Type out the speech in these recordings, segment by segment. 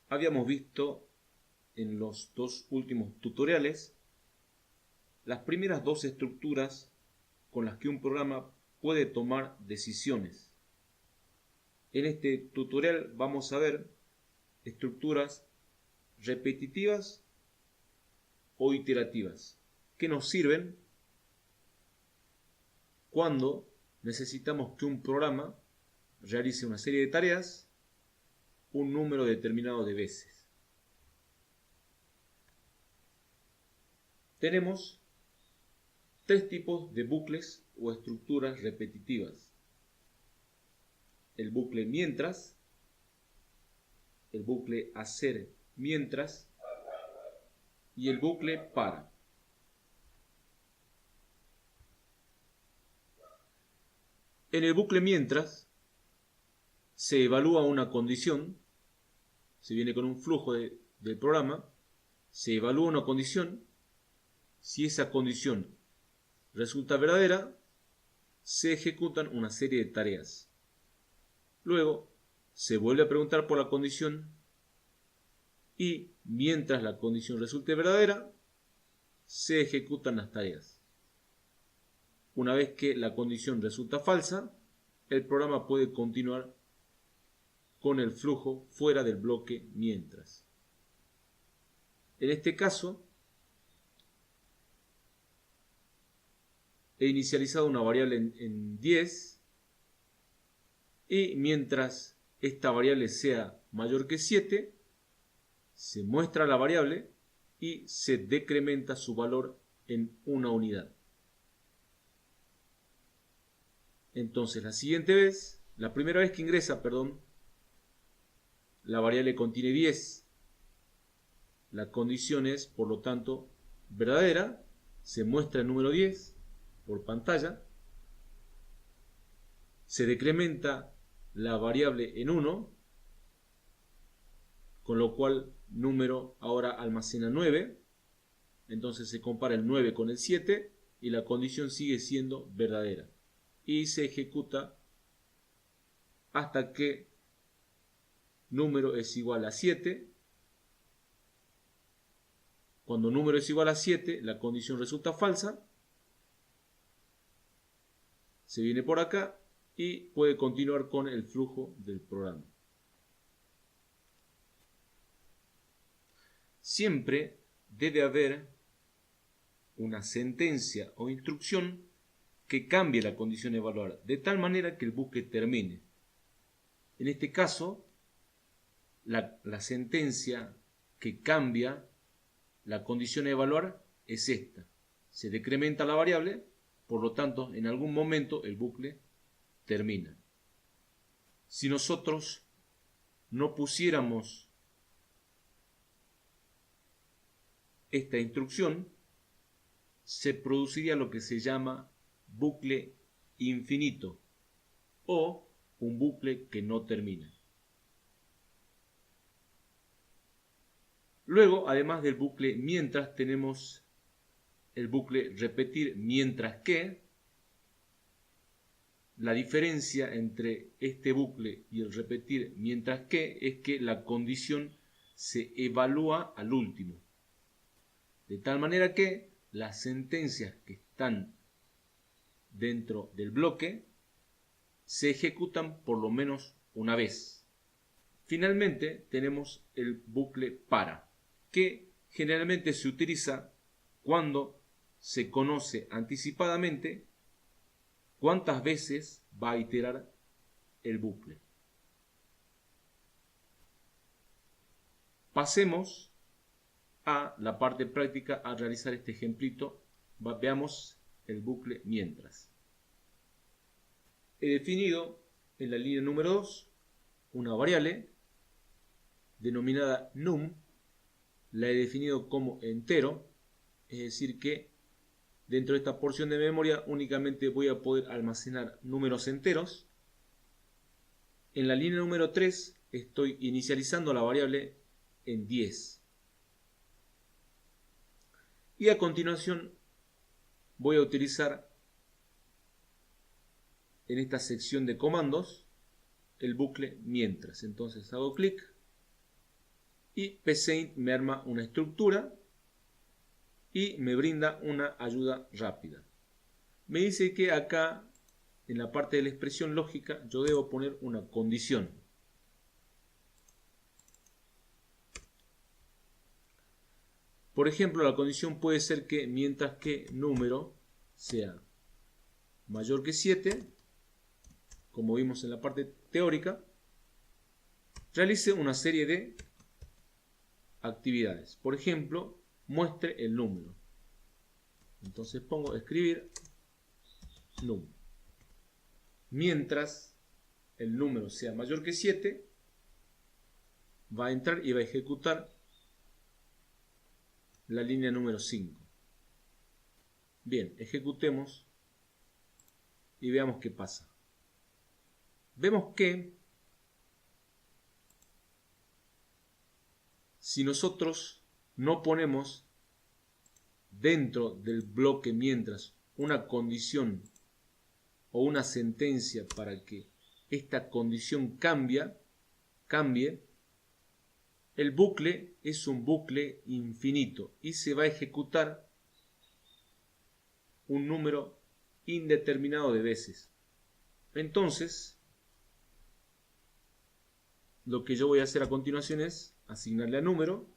Habíamos visto en los dos últimos tutoriales las primeras dos estructuras con las que un programa puede tomar decisiones. En este tutorial vamos a ver estructuras repetitivas o iterativas que nos sirven cuando necesitamos que un programa realice una serie de tareas un número determinado de veces. Tenemos tres tipos de bucles o estructuras repetitivas: el bucle mientras, el bucle hacer mientras y el bucle para. En el bucle mientras se evalúa una condición, se viene con un flujo del programa, se evalúa una condición. Si esa condición resulta verdadera, se ejecutan una serie de tareas. Luego se vuelve a preguntar por la condición y mientras la condición resulte verdadera, se ejecutan las tareas. Una vez que la condición resulta falsa, el programa puede continuar con el flujo fuera del bloque mientras. En este caso, he inicializado una variable en 10 y mientras esta variable sea mayor que 7, se muestra la variable y se decrementa su valor en una unidad. Entonces la primera vez que ingresa, la variable contiene 10. La condición es, por lo tanto, verdadera. Se muestra el número 10 por pantalla. Se decrementa la variable en 1, con lo cual número ahora almacena 9. Entonces se compara el 9 con el 7 y la condición sigue siendo verdadera. Y se ejecuta hasta que número es igual a 7. Cuando número es igual a 7, la condición resulta falsa. Se viene por acá y puede continuar con el flujo del programa. Siempre debe haber una sentencia o instrucción que cambie la condición evaluada, de tal manera que el bucle termine. En este caso, la sentencia que cambia la condición a evaluar es esta. Se decrementa la variable, por lo tanto, en algún momento el bucle termina. Si nosotros no pusiéramos esta instrucción, se produciría lo que se llama bucle infinito o un bucle que no termina. Luego, además del bucle mientras, tenemos el bucle repetir mientras que. La diferencia entre este bucle y el repetir mientras que es que la condición se evalúa al último. De tal manera que las sentencias que están dentro del bloque se ejecutan por lo menos una vez. Finalmente tenemos el bucle para, que generalmente se utiliza cuando se conoce anticipadamente cuántas veces va a iterar el bucle. Pasemos a la parte práctica a realizar este ejemplito. Veamos el bucle mientras. He definido en la línea número 2 una variable denominada num. La he definido como entero, es decir que dentro de esta porción de memoria únicamente voy a poder almacenar números enteros. En la línea número 3 estoy inicializando la variable en 10. Y a continuación voy a utilizar en esta sección de comandos el bucle mientras. Entonces hago clic y psaint me arma una estructura y me brinda una ayuda rápida. Me dice que acá en la parte de la expresión lógica yo debo poner una condición. Por ejemplo, la condición puede ser que mientras que número sea mayor que 7, como vimos en la parte teórica, realice una serie de actividades. Por ejemplo, muestre el número. Entonces pongo escribir num. Mientras el número sea mayor que 7, va a entrar y va a ejecutar la línea número 5. Bien, ejecutemos y veamos qué pasa. Vemos que si nosotros no ponemos dentro del bloque mientras una condición o una sentencia para que esta condición cambie, el bucle es un bucle infinito y se va a ejecutar un número indeterminado de veces. Entonces, lo que yo voy a hacer a continuación es asignarle a número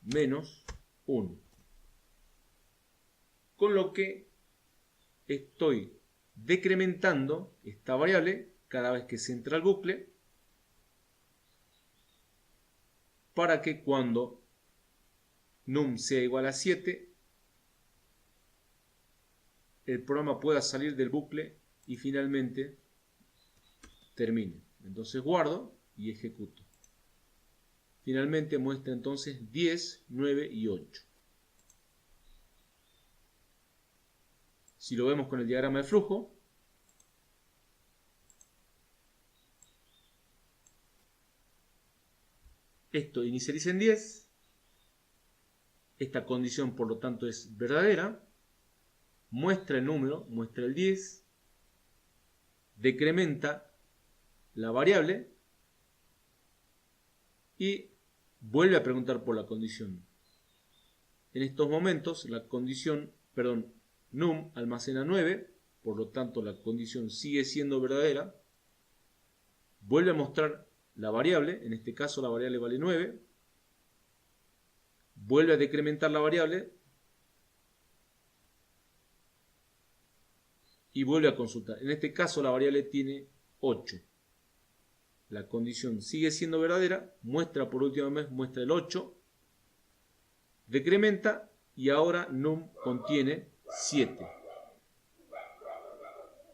menos 1. Con lo que estoy decrementando esta variable cada vez que se entra al bucle para que cuando num sea igual a 7 el programa pueda salir del bucle y finalmente termine. Entonces guardo y ejecuto. Finalmente muestra entonces 10, 9 y 8. Si lo vemos con el diagrama de flujo, esto inicializa en 10, esta condición por lo tanto es verdadera, muestra el número, muestra el 10, decrementa la variable y vuelve a preguntar por la condición. En estos momentos la condición, num almacena 9, por lo tanto la condición sigue siendo verdadera, vuelve a mostrar la variable, en este caso la variable vale 9, vuelve a decrementar la variable y vuelve a consultar. En este caso la variable tiene 8. La condición sigue siendo verdadera, muestra por última vez, muestra el 8, decrementa y ahora num contiene 7.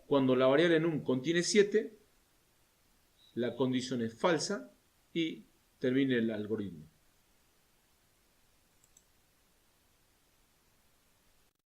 Cuando la variable num contiene 7, la condición es falsa y termina el algoritmo.